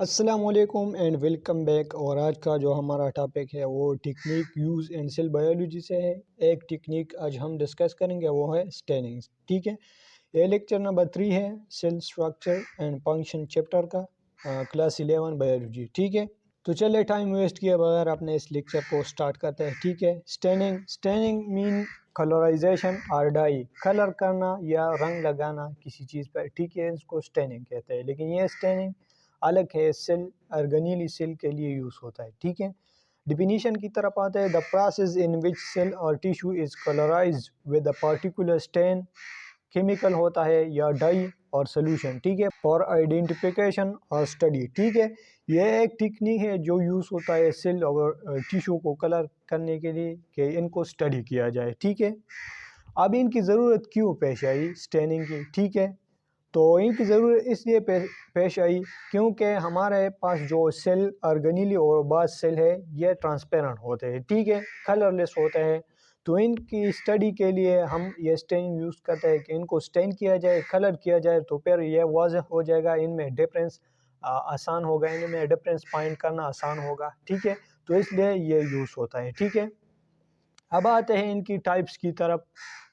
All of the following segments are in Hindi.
अस्सलाम वालेकुम एंड वेलकम बैक। और आज का जो हमारा टॉपिक है वो technique use in cell biology से है। एक टेक्निक आज हम डिस्कस करेंगे वो है स्टेनिंग। ठीक है, ये लेक्चर नंबर 3 है cell structure and function chapter का, क्लास 11 बायोलॉजी। ठीक है, तो चलिए टाइम वेस्ट किए बगैर अपने इस लेक्चर को स्टार्ट करते हैं। ठीक है, स्टेनिंग मीन कलराइजेशन और डाई, कलर करना या रंग लगाना किसी चीज़ पर। ठीक है, इसको स्टेनिंग कहते हैं, लेकिन ये स्टेनिंग अलग है, सेल ऑर्गेनेली सेल के लिए यूज़ होता है। ठीक है, डिफिनीशन की तरफ आते हैं। The process in which cell और tissue is colourised with a particular stain, chemical होता है या डाई और सोल्यूशन। ठीक है, फॉर आइडेंटिफिकेशन और स्टडी। ठीक है, यह एक टेक्निक है जो यूज़ होता है सेल और टिश्यू को कलर करने के लिए कि इनको स्टडी किया जाए। ठीक है, अब इनकी ज़रूरत क्यों पेश आई स्टेनिंग की? ठीक है, तो इनकी ज़रूरत इसलिए पेश आई क्योंकि हमारे पास जो सेल ऑर्गेनेली और बाज सेल है ये ट्रांसपेरेंट होते हैं। ठीक है, कलरलेस होते हैं, तो इनकी स्टडी के लिए हम ये स्टेन यूज़ करते हैं कि इनको स्टेन किया जाए, कलर किया जाए, तो फिर ये वाज़ेह हो जाएगा, इनमें डिफरेंस आसान होगा, इनमें डिफरेंस फाइंड करना आसान होगा। ठीक है, तो इसलिए ये यूज़ होता है। ठीक है, अब आते हैं इनकी टाइप्स की तरफ।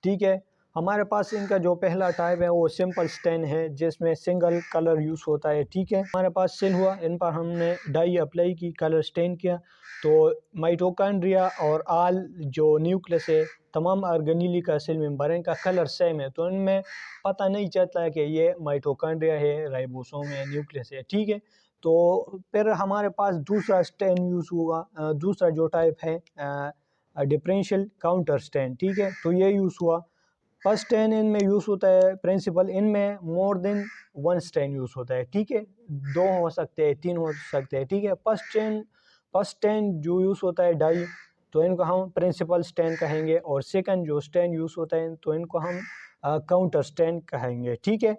ठीक है, हमारे पास इनका जो पहला टाइप है वो सिंपल स्टेन है जिसमें सिंगल कलर यूज़ होता है। ठीक है, हमारे पास सेल हुआ, इन पर हमने डाई अप्लाई की, कलर स्टेन किया, तो माइटोकॉन्ड्रिया और आल जो न्यूक्लियस है, तमाम ऑर्गेनेली का सेल मेम्बर इनका कलर सेम है, तो इनमें पता नहीं चलता है कि ये माइटोकॉन्ड्रिया है, राइबोसोम है, न्यूक्लियस है। ठीक है, तो फिर हमारे पास दूसरा स्टेन यूज़ हुआ, दूसरा जो टाइप है डिफरेंशियल काउंटर स्टैंड। ठीक है, तो ये यूज़ हुआ। फर्स्ट स्टैंड इनमें यूज़ होता है प्रिंसिपल, इनमें more than one stand use होता है। ठीक है, दो हो सकते हैं, तीन हो सकते हैं। ठीक है, फर्स्ट स्टैंड जो यूज़ होता है डाई, तो इनको हम प्रिंसिपल स्टैंड कहेंगे, और सेकंड जो स्टैंड यूज़ होता है तो इनको हम काउंटर स्टैंड कहेंगे। ठीक है,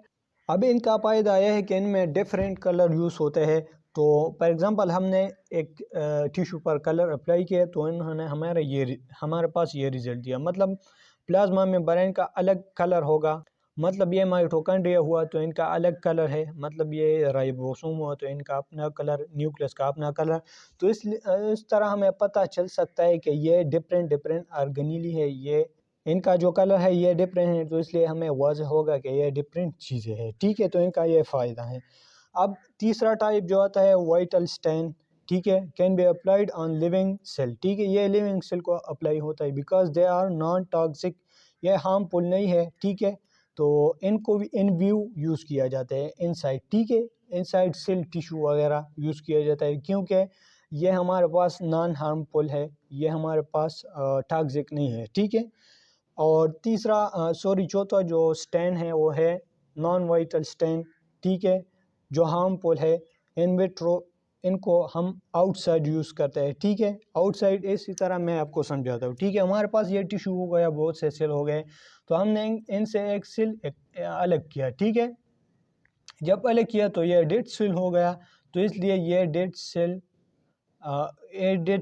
अब इनका फ़ायदा यह है कि इनमें डिफरेंट कलर यूज़ होते हैं। तो फॉर एग्ज़ाम्पल हमने एक टिश्यू पर कलर अप्लाई किया, तो इन्होंने हमारे पास ये रिज़ल्ट दिया। मतलब प्लाज्मा में ब्रेन का अलग कलर होगा, मतलब ये माइटोकॉन्ड्रिया हुआ तो इनका अलग कलर है, मतलब ये राइबोसोम हुआ तो इनका अपना कलर, न्यूक्लियस का अपना कलर। तो इस तरह हमें पता चल सकता है कि ये डिफरेंट ऑर्गेनेली है, ये इनका जो कलर है ये डिफरेंट है, तो इसलिए हमें वाज़ेह होगा कि ये डिफरेंट चीज़ें हैं। ठीक है, तो इनका ये फ़ायदा है। अब तीसरा टाइप जो आता है वाइटल स्टेन। ठीक है, can be applied on living cell. ठीक है, ये लिविंग सेल को अप्लाई होता है because they are non toxic, ये हार्मफुल नहीं है। ठीक है, तो इनको भी इन व्यू यूज़ किया जाता है इनसाइड। ठीक है, इनसाइड सेल टिश्यू वगैरह यूज़ किया जाता है क्योंकि ये हमारे पास नॉन हार्मफुल है, ये हमारे पास टॉक्सिक नहीं है। ठीक है, और चौथा जो स्टेन है वो है नॉन वाइटल स्टेन। ठीक है, जो हार्मफुल है इन विट्रो, इनको हम आउटसाइड यूज़ करते हैं। ठीक है, आउटसाइड इसी तरह मैं आपको समझाता हूँ। ठीक है, हमारे पास ये टिश्यू हो गया, बहुत से सेल हो गए, तो हमने इनसे एक सेल अलग किया। ठीक है, जब अलग किया तो ये डेड सेल हो गया, तो इसलिए ये डेड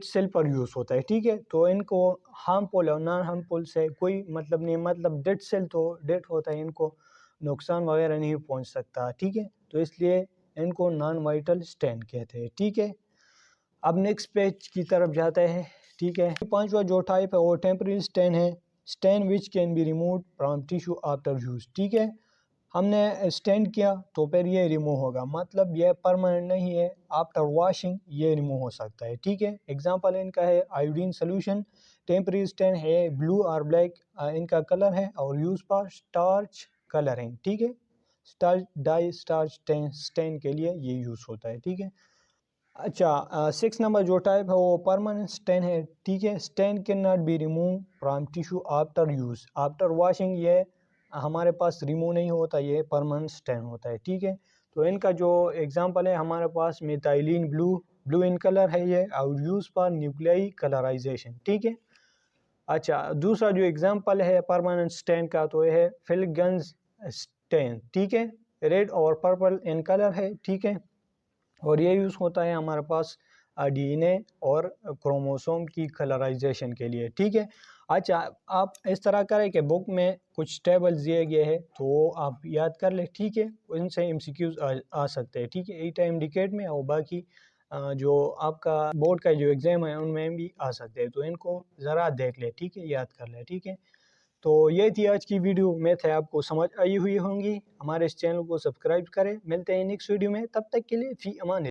सेल पर यूज़ होता है। ठीक है, तो इनको हार्मफुल और नॉन हार्मफुल से कोई मतलब नहीं, मतलब डेड सेल तो डेड होता है, इनको नुकसान वगैरह नहीं पहुंच सकता। ठीक है, तो इसलिए इनको नॉन वाइटल स्टेन कहते हैं। ठीक है, अब नेक्स्ट पेज की तरफ जाते हैं। ठीक है, पांचवा जो टाइप है वो टेम्परेरी स्टेन है, stain which can be remove from tissue after use. ठीक है, हमने स्टेन किया तो फिर ये रिमूव होगा, मतलब ये परमानेंट नहीं है, आफ्टर वॉशिंग ये रिमूव हो सकता है। ठीक है, एग्जांपल इनका है आयोडीन सोल्यूशन, टेम्परेरी स्टेन है, ब्लू और ब्लैक इनका कलर है, और यूज पर स्टार्च कलरिंग। ठीक है, स्टार्च डाई स्टार्च स्टेन के लिए ये यूज़ होता है। ठीक है, अच्छा, 6 नंबर जो टाइप है वो परमानेंट स्टेन है। ठीक है, stain can not be remove from tissue after use, after washing ये हमारे पास रिमूव नहीं होता, ये परमानेंट स्टेन होता है। ठीक है, तो इनका जो एग्जांपल है हमारे पास methylene blue, blue in colour है ये, और यूज़ फॉर न्यूक्लियाई कलराइजेशन। ठीक है, अच्छा, दूसरा जो एग्जांपल है परमानेंट स्टेन का तो ये है फिलगंज स्टेन। ठीक है, रेड और पर्पल इन कलर है। ठीक है, और ये यूज़ होता है हमारे पास डीएनए और क्रोमोसोम की कलराइजेशन के लिए। ठीक है, अच्छा, आप इस तरह करें कि बुक में कुछ टेबल्स दिए गए हैं तो वो आप याद कर ले, ठीक है, उनसे एमसीक्यूज आ सकते हैं, ठीक है, ई टाइम डिकेट में और बाकी जो आपका बोर्ड का जो एग्ज़ाम है उनमें भी आ सकते हैं, तो इनको ज़रा देख ले, ठीक है, याद कर ले, ठीक है। तो ये थी आज की वीडियो, उम्मीद है आपको समझ आई हुई होंगी। हमारे इस चैनल को सब्सक्राइब करें, मिलते हैं नेक्स्ट वीडियो में, तब तक के लिए फ़ी अमान।